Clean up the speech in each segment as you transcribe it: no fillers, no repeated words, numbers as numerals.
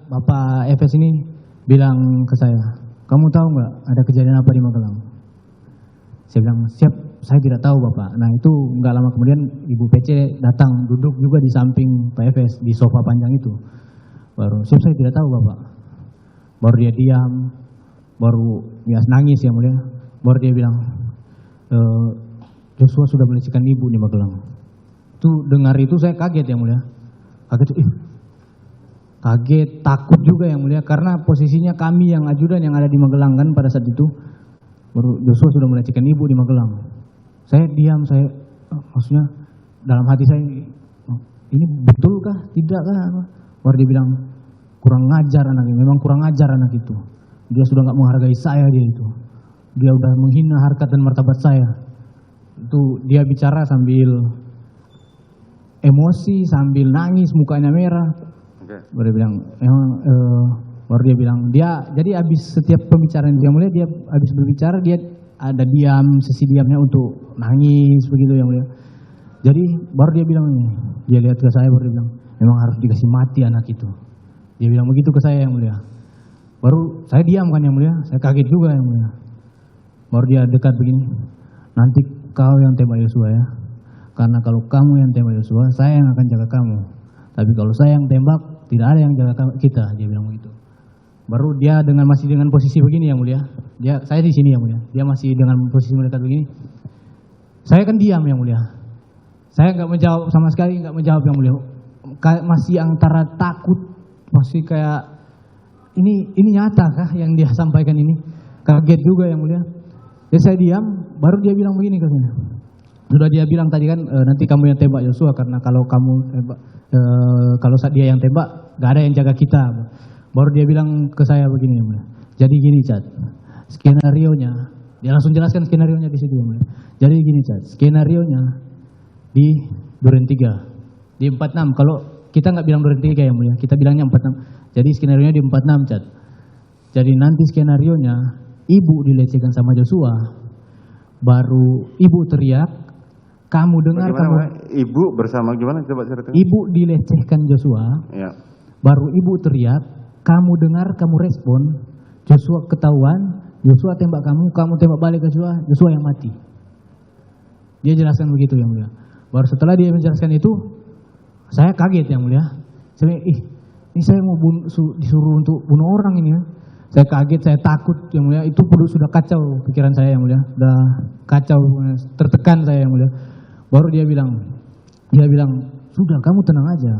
Bapak FS ini bilang ke saya, kamu tahu nggak ada kejadian apa di Magelang? Saya bilang, siap, saya tidak tahu Bapak. Nah itu nggak lama kemudian Ibu PC datang duduk juga di samping Pak FS di sofa panjang itu. Baru, siap, saya tidak tahu Bapak. Baru dia diam, baru ya nangis yang mulia. Baru dia bilang, Joshua sudah melecehkan ibu di Magelang. Tuh dengar itu saya kaget yang mulia. Kaget, takut juga yang mulia, karena posisinya kami yang ajudan yang ada di Magelang kan pada saat itu. Baru Joshua sudah melecehkan ibu di Magelang. Saya diam, maksudnya dalam hati saya, ini betulkah, tidakkah? Baru dia bilang, kurang ngajar anak ini, memang kurang ngajar anak itu. Dia sudah nggak menghargai saya dia itu. Dia udah menghina harkat dan martabat saya. Itu dia bicara sambil emosi, sambil nangis, mukanya merah. Baru dia bilang, baru dia bilang, jadi habis setiap pembicaraan yang mulia, dia habis berbicara, dia ada diam, sesi diamnya untuk nangis begitu yang mulia. Jadi baru dia bilang ini, dia lihat ke saya, baru dia bilang, memang harus dikasih mati anak itu. Dia bilang begitu ke saya yang mulia. Baru saya diam kan yang mulia, saya kaget juga yang mulia. Baru dia dekat begini, nanti kau yang tembak Joshua ya, karena kalau kamu yang tembak Joshua, saya yang akan jaga kamu. Tapi kalau saya yang tembak, tidak ada yang jaga kita, dia bilang begitu. Baru dia masih dengan posisi begini yang mulia, saya di sini yang mulia, dia masih dengan posisi mendekat begini. Saya kan diam yang mulia, saya nggak menjawab sama sekali, nggak menjawab yang mulia, masih antara takut, masih kayak ini nyata kah yang dia sampaikan ini, kaget juga yang mulia. Jadi saya diam, baru dia bilang begini ke saya. Sudah dia bilang tadi kan, nanti kamu yang tembak Joshua, karena kalau kamu kalau dia yang tembak, gak ada yang jaga kita. Baru dia bilang ke saya begini, jadi gini Chat, skenario-nya, dia langsung jelaskan skenario-nya di situ. Jadi gini Chat, skenario-nya di Duren 3, di 46. Kalau kita nggak bilang Duren 3 yang mulia, kita bilangnya 46. Jadi skenario-nya di 46 Chat. Jadi nanti skenario-nya, ibu dilecehkan sama Joshua, baru ibu teriak, kamu dengar. Ibu bersama gimana, coba ceritakan. Ibu dilecehkan Joshua, ya. Baru ibu teriak, kamu dengar, kamu respon, Joshua ketahuan, Joshua tembak kamu, kamu tembak balik ke Joshua, Joshua yang mati. Dia jelaskan begitu yang mulia. Baru setelah dia menjelaskan itu, saya kaget yang mulia. Saya ini saya mau disuruh untuk bunuh orang ini ya. Saya kaget, saya takut yang mulia. Itu sudah kacau pikiran saya yang mulia, sudah kacau, tertekan saya yang mulia. Baru dia bilang, sudah kamu tenang aja,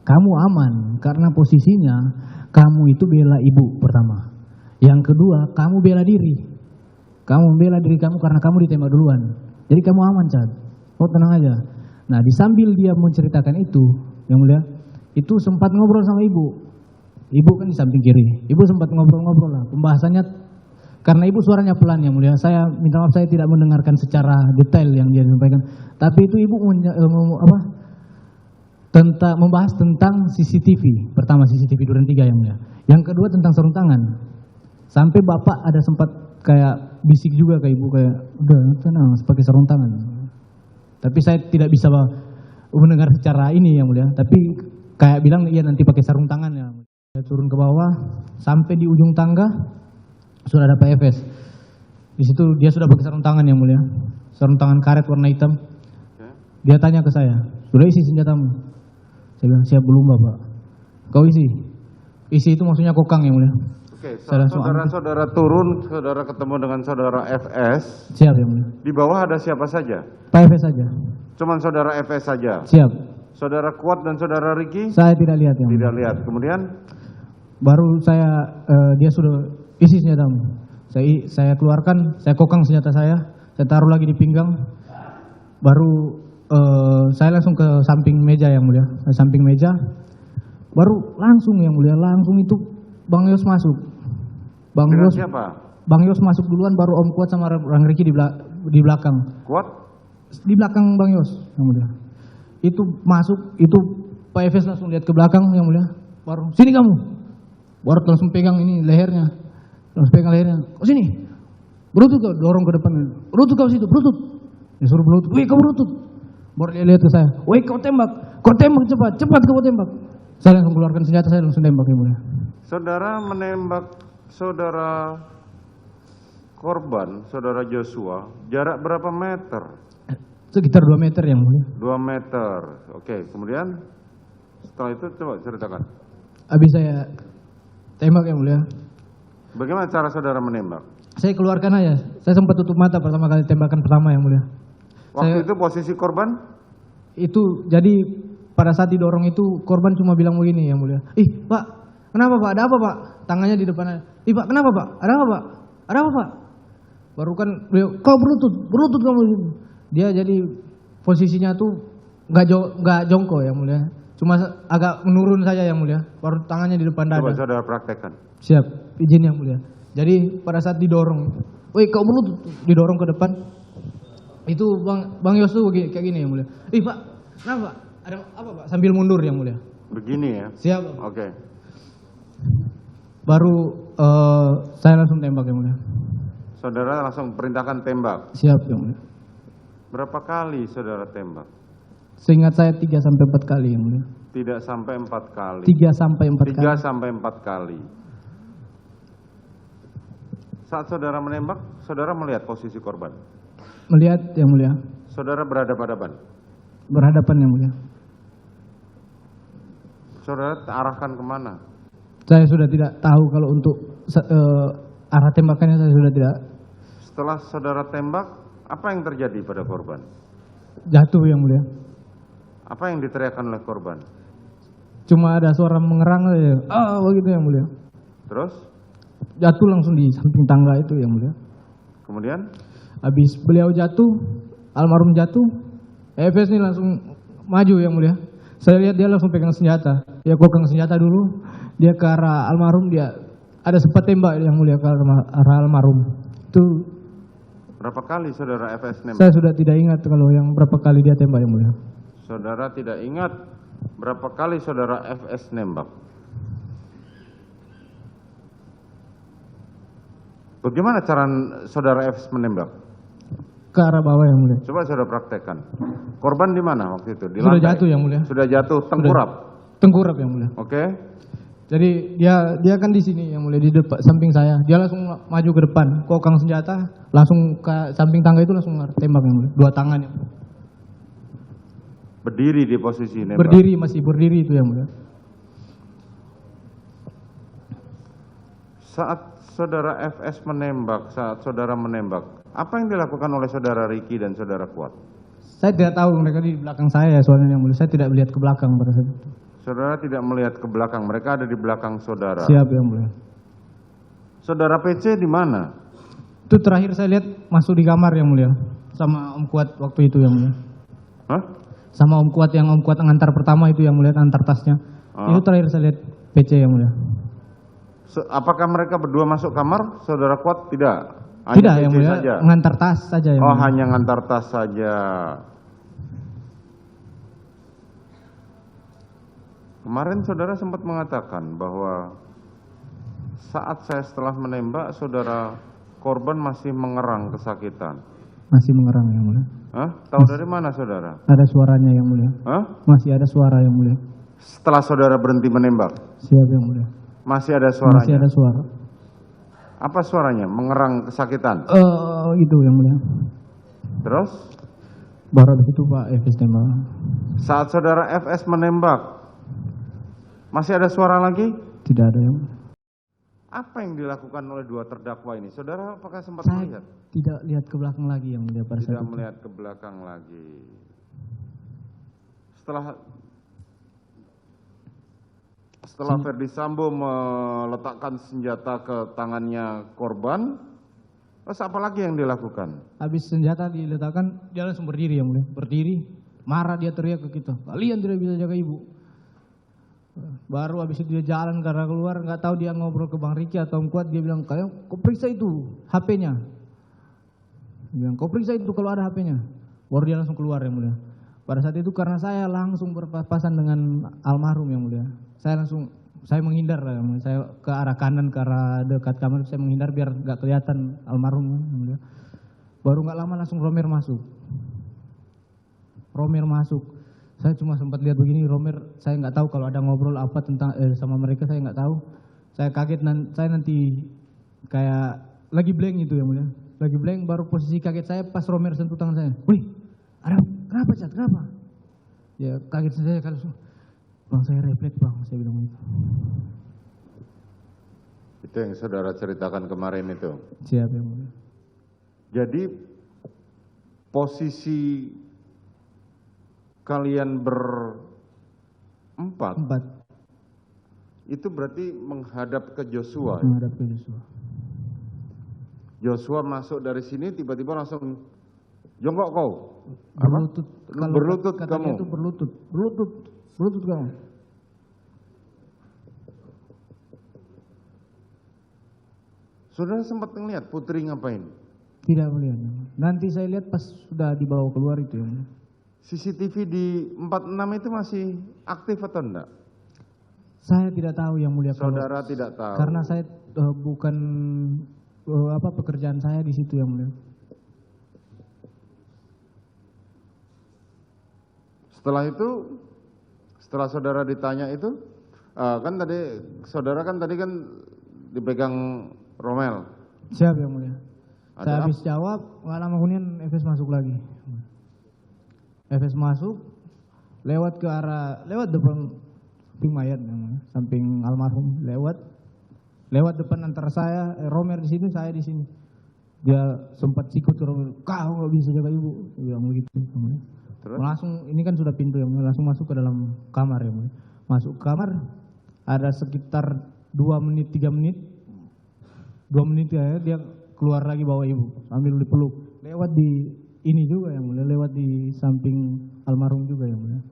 kamu aman, karena posisinya kamu itu bela ibu pertama. Yang kedua, kamu bela diri. Kamu bela diri kamu karena kamu ditembak duluan. Jadi kamu aman, Cad. Oh tenang aja. Nah disambil dia menceritakan itu, yang mulia, itu sempat ngobrol sama ibu. Ibu kan di samping kiri. Ibu sempat ngobrol-ngobrol lah. Pembahasannya, karena ibu suaranya pelan yang mulia. Saya minta maaf, saya tidak mendengarkan secara detail yang dia sampaikan. Tapi itu ibu membahas tentang CCTV. Pertama CCTV Duren 3 yang mulia. Yang kedua tentang sarung tangan. Sampai bapak ada sempat kayak bisik juga ke ibu, kayak udah tenang pakai sarung tangan. Tapi saya tidak bisa mendengar secara ini yang mulia. Tapi kayak bilang iya nanti pakai sarung tangan ya. Saya turun ke bawah sampai di ujung tangga sudah ada Pak Efes. Di situ dia sudah pakai sarung tangan yang mulia. Sarung tangan karet warna hitam. Dia tanya ke saya, sudah isi senjatamu? Saya bilang siap belum Bapak. Kau isi? Isi itu maksudnya kokang yang mulia. Oke, saudara turun, saudara ketemu dengan saudara FS. Siap yang mulia. Di bawah ada siapa saja? Pak FS saja. Cuman saudara FS saja? Siap. Saudara Kuat dan saudara Ricky? Saya tidak lihat yang mulia. Tidak lihat. Kemudian? Baru dia sudah isi senjatamu. Saya keluarkan, saya kokang senjata saya taruh lagi di pinggang. Baru saya langsung ke samping meja yang mulia. Samping meja. Baru langsung yang mulia, langsung itu Bang Yos masuk. Bang Yos siapa? Bang Yos masuk duluan, baru Om Kuat sama Bang Ricky di belakang. Kuat? Di belakang Bang Yos yang mulia. Itu masuk, itu Pak Efes langsung lihat ke belakang yang mulia. Baru sini kamu. Baru langsung pegang ini lehernya. Langsung pegang lehernya. Oh sini. Berutut kau, dorong ke depan. Berutut kau situ, berutut. Dia suruh berutut. Wih kau berutut. Baru dia lihat ke saya. Wih kau tembak cepat, cepat kau tembak. Saya langsung keluarkan senjata, saya langsung tembak yang mulia. Saudara menembak saudara korban, saudara Joshua, jarak berapa meter? Sekitar 2 meter yang mulia. 2 meter. Oke, kemudian setelah itu coba ceritakan. Habis saya tembak yang mulia. Bagaimana cara saudara menembak? Saya keluarkan aja. Saya sempat tutup mata pertama kali tembakan pertama yang mulia. Waktu itu posisi korban? Itu jadi pada saat didorong itu korban cuma bilang begini yang mulia. Ih pak, kenapa pak? Ada apa pak? Tangannya di depannya. Ih pak, kenapa pak? Ada apa pak? Ada apa pak? Baru kan beliau, kau berlutut kamu. Dia jadi posisinya tuh nggak jongkok yang mulia. Cuma agak menurun saja yang mulia. Baru tangannya di depan dada. Coba saudara praktekkan. Siap, izin yang mulia. Jadi pada saat didorong, woi kau berlutut, didorong ke depan. Itu Bang Yosu kayak gini yang mulia. Ih pak, kenapa? Ada apa pak? Sambil mundur yang mulia. Begini ya? Siap. Oke. Baru saya langsung tembak yang mulia. Saudara langsung perintahkan tembak. Siap yang mulia. Berapa kali saudara tembak? Seingat saya 3 sampai 4 kali yang mulia. Tidak sampai 4 kali. 3 sampai 4 kali. 3 sampai 4 kali. Saat saudara menembak, saudara melihat posisi korban? Melihat yang mulia. Saudara berhadapan-hadapan? Berhadapan yang mulia. Saudara arahkan kemana? Saya sudah tidak tahu kalau untuk arah tembakannya saya sudah tidak. Setelah saudara tembak, apa yang terjadi pada korban? Jatuh yang mulia. Apa yang diteriakkan oleh korban? Cuma ada suara mengerang saja. Begitu yang mulia. Terus? Jatuh langsung di samping tangga itu yang mulia. Kemudian? Habis beliau jatuh, almarhum jatuh, EFS ini langsung maju yang mulia. Saya lihat dia langsung pegang senjata. Dia pegang senjata dulu, dia ke arah almarhum, dia ada sempat tembak yang mulia ke arah almarhum. Itu berapa kali saudara FS nembak? Saya sudah tidak ingat kalau yang berapa kali dia tembak yang mulia. Saudara tidak ingat berapa kali saudara FS nembak? Bagaimana cara saudara FS menembak? Ke arah bawah yang mulia. Coba saudara praktekkan. Korban di mana waktu itu? Di sudah lantai? Jatuh yang mulia. Sudah jatuh, tengkurap. Tengkurap yang mulia. Oke. Jadi dia kan di sini yang mulia, di depan samping saya. Dia langsung maju ke depan, kokang senjata, langsung ke samping tangga itu langsung tembak yang mulia. 2 tangan yang mulia. Berdiri di posisi nembak. Berdiri, masih berdiri itu yang mulia. Saat saudara FS menembak, saat saudara menembak, apa yang dilakukan oleh saudara Riki dan saudara Kuat? Saya tidak tahu, mereka di belakang saya soalnya yang mulia. Saya tidak melihat ke belakang pada saat itu. Saudara tidak melihat ke belakang, mereka ada di belakang saudara. Siap yang mulia. Saudara PC di mana? Itu terakhir saya lihat masuk di kamar yang mulia. Sama Om Kuat waktu itu yang mulia. Hah? Sama Om Kuat yang ngantar pertama itu yang mulia, antar tasnya. Itu terakhir saya lihat PC yang mulia. Apakah mereka berdua masuk kamar? Saudara Kuat tidak? Hanya tidak PC yang mulia, saja? ngantar tas saja yang mulia. Hanya ngantar tas saja. Kemarin saudara sempat mengatakan bahwa saat saya setelah menembak, saudara korban masih mengerang kesakitan. Masih mengerang yang mulia. Hah? Tahu dari mana saudara? Ada suaranya yang mulia. Hah? Masih ada suara yang mulia. Setelah saudara berhenti menembak? Siap yang mulia. Masih ada suaranya? Masih ada suara. Apa suaranya? Mengerang kesakitan? Itu yang mulia. Terus? Baru habis itu Pak FS tembak. Saat saudara FS menembak, masih ada suara lagi? Tidak ada yang mulia. Apa yang dilakukan oleh 2 terdakwa ini? Saudara apakah sempat Saya melihat? tidak lihat ke belakang lagi yang mulia pada saat Tidak itu. melihat ke belakang lagi. Setelah Ferdi Sambo meletakkan senjata ke tangannya korban, terus apa lagi yang dilakukan? Habis senjata diletakkan, dia langsung berdiri yang mulia. Berdiri, marah dia teriak ke kita. Kalian tidak bisa jaga ibu. Baru habis itu dia jalan karena keluar, nggak tahu dia ngobrol ke Bang Riki atau Om Kuat, dia bilang, kalian kau periksa itu HP-nya. Dia bilang, kau periksa itu kalau ada HP-nya. Baru dia langsung keluar yang mulia. Pada saat itu karena saya langsung berpapasan dengan almarhum yang mulia. Saya menghindar yang mulia. Saya ke arah kanan, ke arah dekat kamar, saya menghindar biar nggak kelihatan almarhum yang mulia. Baru nggak lama langsung Romer masuk. Saya cuma sempat lihat begini, Romer, saya nggak tahu kalau ada ngobrol apa tentang sama mereka, saya nggak tahu. Saya kaget, saya nanti kayak lagi blank itu yang mulia. Lagi blank, baru posisi kaget saya pas Romer sentuh tangan saya. Wih, ada kenapa Cat, kenapa? Ya kaget saya kalau bang saya refleks bang, saya bilang gitu. Itu yang saudara ceritakan kemarin itu. Siap yang mulia. Jadi posisi kalian berempat itu berarti menghadap ke Joshua. Menghadap ke Joshua. Joshua masuk dari sini tiba-tiba langsung jongkok kau. Berlutut. Kalau berlutut kamu. Itu berlutut kamu. Saudara sempat melihat Putri ngapain? Tidak melihat. Nanti saya lihat pas sudah dibawa keluar itu yang mulia. CCTV di 46 itu masih aktif atau enggak? Saya tidak tahu yang mulia. Saudara tidak tahu. Karena saya bukan pekerjaan saya di situ yang mulia. Setelah itu, setelah saudara ditanya itu, kan tadi saudara kan dipegang Romel. Siap yang mulia. Saya habis jawab, nggak lama kemudian Efes masuk lagi. Efes masuk, lewat depan samping mayat, samping almarhum, lewat depan antara saya, Romer di sini, saya di sini. Dia sempat sikut ke Romer, kau nggak bisa jaga ibu, dia bilang begitu. Terus? Langsung, ini kan sudah pintu yang langsung masuk ke dalam kamar ya. Masuk ke kamar, ada sekitar 2 menit 3 menit, 2 menit ya, dia keluar lagi bawa ibu sambil dipeluk. Lewat di ini juga yang mulia, lewat di samping almarhum juga yang mulia.